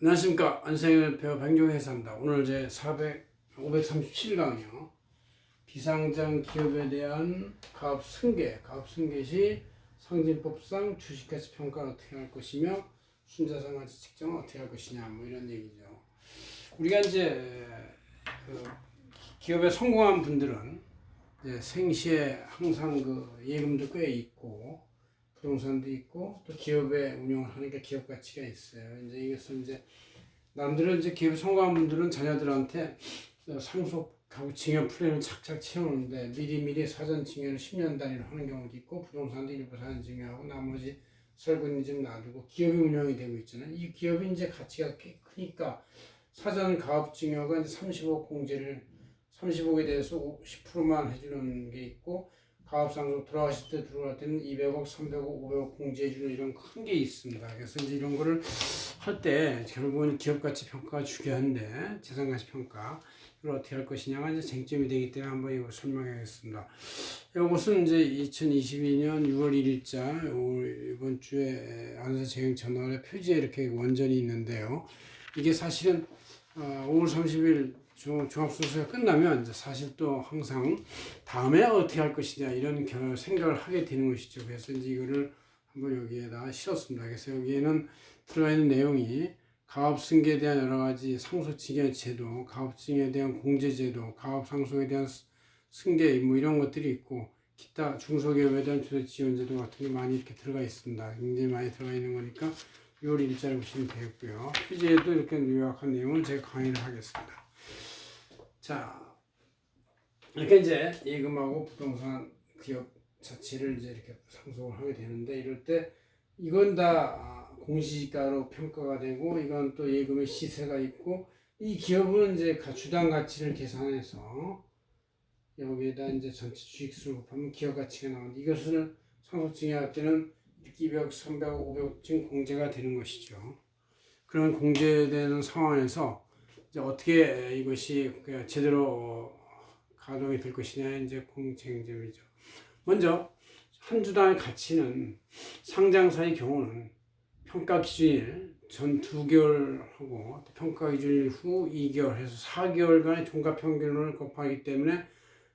안녕하십니까. 안생일 배우 백종회사입니다. 오늘 제 537강이요. 비상장 기업에 대한 가업 승계 시 상징법상 주식가치 평가를 어떻게 할 것이며 순자산 가치 측정을 어떻게 할 것이냐, 뭐 이런 얘기죠. 우리가 이제 그 기업에 성공한 분들은 이제 생시에 항상 그 예금도 꽤 있고 부동산도 있고 또 기업에 운영을 하니까 기업 가치가 있어요. 이제 이것은 이제 남들은 이제 기업에 성공한 분들은 자녀들한테 상속하고 증여 플랜을 착착 채우는데 미리미리 사전 증여를 10년 단위로 하는 경우도 있고 부동산도 일부 사전 증여하고 나머지 설거지는 좀 놔두고 기업이 운영이 되고 있잖아요. 이 기업이 이제 가치가 꽤 크니까 사전 가업 증여가 이제 30억 공제를 30억에 대해서 10%만 해주는 게 있고 가업상속 돌아가실 때 들어갈 때는 200억, 300억, 500억 공제해주는 이런 큰 게 있습니다. 그래서 이제 이런 거를 할 때 결국은 기업가치 평가가 중요한데 재산가치 평가 이걸 어떻게 할 것이냐가 이제 쟁점이 되기 때문에 한번 이거 설명하겠습니다. 이것은 이제 2022년 6월 1일자 이번 주에 안에서 재경 전월의 표지에 이렇게 원전이 있는데요. 이게 사실은 5월 30일 종합소수가 끝나면 이제 사실 또 항상 다음에 어떻게 할 것이냐 이런 생각을 하게 되는 것이죠. 그래서 이제 이거를 한번 여기에다 실었습니다. 그래서 여기에는 들어가 있는 내용이 가업승계에 대한 여러 가지 상속증여 제도, 가업증여에 대한 공제제도, 가업상속에 대한 승계 뭐 이런 것들이 있고 기타 중소기업에 대한 주택지원제도 같은 게 많이 이렇게 들어가 있습니다. 굉장히 많이 들어가 있는 거니까 6월 1일자를 보시면 되겠고요. 표지에도 이렇게 요약한 내용을 제가 강의를 하겠습니다. 자, 이렇게 이제 예금하고 부동산 기업 자체를 이제 이렇게 상속을 하게 되는데 이럴 때 이건 다 공시지가로 평가가 되고 이건 또 예금의 시세가 있고 이 기업은 이제 주당 가치를 계산해서 여기에다 이제 전체 주식수를 곱하면 기업 가치가 나오는데 이것을 상속증여할 때는 200억, 300억, 500억쯤 공제가 되는 것이죠. 그런 공제되는 상황에서 이제 어떻게 이것이 제대로 가동이 될 것이냐 이제 공쟁점이죠. 먼저 한 주당의 가치는 상장사의 경우는 평가 기준일 전 2개월 하고 평가 기준일 후 2개월 해서 4개월간의 종가 평균을 곱하기 때문에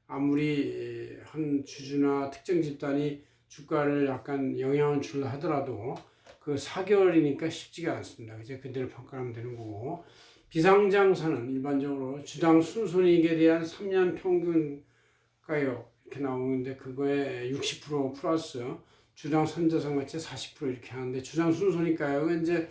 아무리 한 주주나 특정 집단이 주가를 약간 영향을 줄라 하더라도 그 4개월이니까 쉽지가 않습니다. 이제 그대로 평가하면 되는 거고 비상장사는 일반적으로 주당 순손익에 대한 3년 평균가요 이렇게 나오는데 그거에 60% 플러스 주당 선자산가치 40% 이렇게 하는데 주당 순손익가액은 이제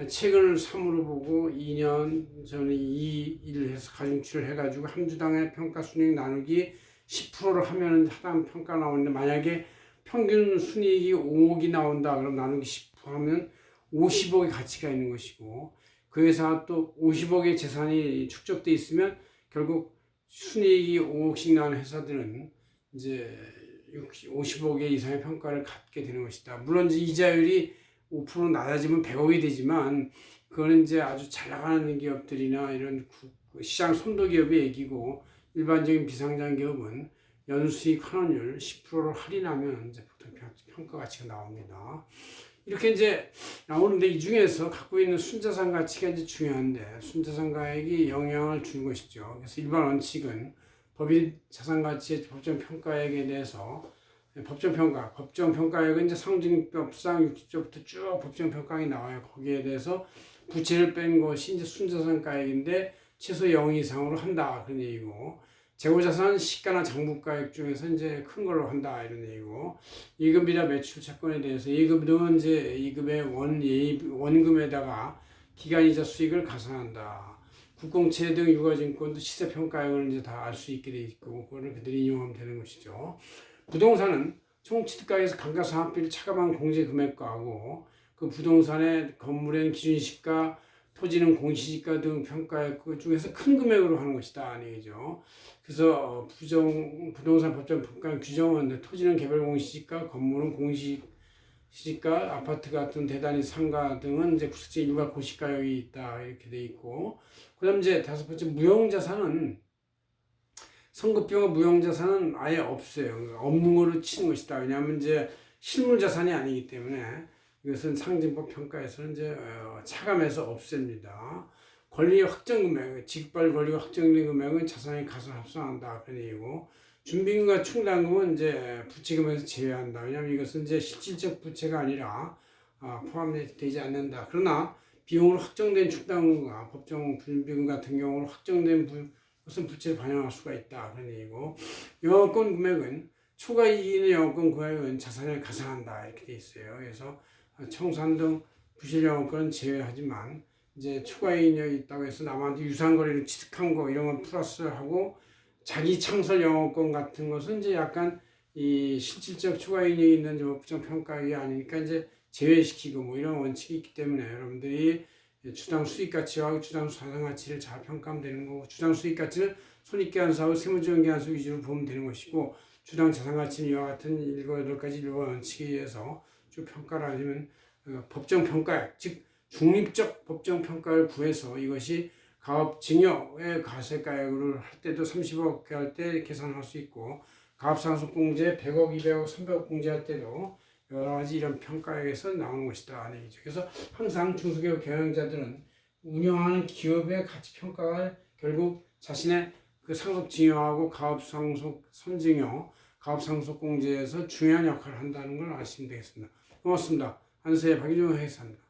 책을 3으로 보고 2년 전에 2일 해서 가중치를 해가지고 한 주당의 평가 순이익 나누기 10%를 하면 하당 평가 나오는데 만약에 평균 순이익이 5억이 나온다 그럼 나누기 10% 하면 50억의 가치가 있는 것이고 그 회사가 또 50억의 재산이 축적돼 있으면 결국 순이익이 5억씩 나는 회사들은 이제 50억 이상의 평가를 갖게 되는 것이다. 물론 이제 이자율이 5% 낮아지면 100억이 되지만 그거는 이제 아주 잘 나가는 기업들이나 이런 시장 선도 기업의 얘기고 일반적인 비상장 기업은 연수익 환원율 10%를 할인하면 이제 보통 평가 가치가 나옵니다. 이렇게 이제 나오는데 이 중에서 갖고 있는 순자산 가치가 이제 중요한데 순자산 가액이 영향을 주는 것이죠. 그래서 일반 원칙은 법인 자산 가치의 법정 평가액에 대해서 법정 평가액은 이제 상징법상 60조부터 쭉 법정 평가액이 나와요. 거기에 대해서 부채를 뺀 것이 이제 순자산 가액인데 최소 0 이상으로 한다 그런 얘기고 재고자산 시가나 장부가액 중에서 이제 큰 걸로 한다 이런 얘기고 예금이나 매출 채권에 대해서 예금은 이제 예금의 원금에다가 기간이자 수익을 가산한다. 국공채 등 유가증권도 시세평가액을 이제 다 알 수 있게 돼 있고 그거를 그들이 인용하면 되는 것이죠. 부동산은 총 취득가액에서 감가상각비를 차감한 공제 금액과하고 그 부동산의 건물의 기준시가 토지는 공시지가 등 평가액 그 중에서 큰 금액으로 하는 것이다 아니죠. 그래서 부동산 법정 평가 규정은 토지는 개별 공시지가, 건물은 공시지가, 아파트 같은 대단위 상가 등은 이제 국세 일괄 고시가격이 있다 이렇게 돼 있고, 그다음 이제 다섯 번째 무형자산은 성급비용과 무형자산은 아예 없어요. 없는 거로 치는 것이다. 왜냐하면 이제 실물자산이 아니기 때문에 이것은 상징법 평가에서는 이제 차감해서 없앱니다. 권리 확정 금액, 직발 권리가 확정된 금액은 자산의 가산 합산한다 그런 얘기고, 준비금과 충당금은 이제 부채금액에서 제외한다. 왜냐하면 이것은 이제 실질적 부채가 아니라 포함되지 않는다. 그러나 비용으로 확정된 충당금과 법정 준비금 같은 경우로 확정된 것은 부채를 반영할 수가 있다 그런 얘기고, 영업권 금액은 초과 이익의 영업권 금액은 자산에 가산한다 이렇게 돼 있어요. 그래서 청산 등 부실 영업권은 제외하지만 이제 초과 이익이 있다고 해서 남한테 유상거래를 취득한 거 이런 건 플러스하고, 자기 창설 영업권 같은 것은 이제 약간 이 실질적 초과 이익이 있는 부정 평가액이 아니니까 이제 제외시키고 뭐 이런 원칙이 있기 때문에 여러분들이 주당 수익 가치와 주당 자산 가치를 잘 평가하면 되는 거고, 주당 수익 가치는 손익계산서하고 세무조정계산서 위주로 보면 되는 것이고, 주당 자산 가치는 이와 같은 7가지 일반 원칙에 의해서 쭉 평가를 하려면 법정 평가액, 즉 중립적 법정 평가를 구해서 이것이 가업증여의 가세가액을 할 때도 30억 할 때 계산할 수 있고, 가업상속공제 100억, 200억, 300억 공제할 때도 여러 가지 이런 평가액에서 나오는 것이다. 그래서 항상 중소기업 경영자들은 운영하는 기업의 가치 평가가 결국 자신의 그 상속증여하고 가업상속 선증여, 가업상속공제에서 중요한 역할을 한다는 걸 아시면 되겠습니다. 고맙습니다. 안세의 박유정 회사입니다.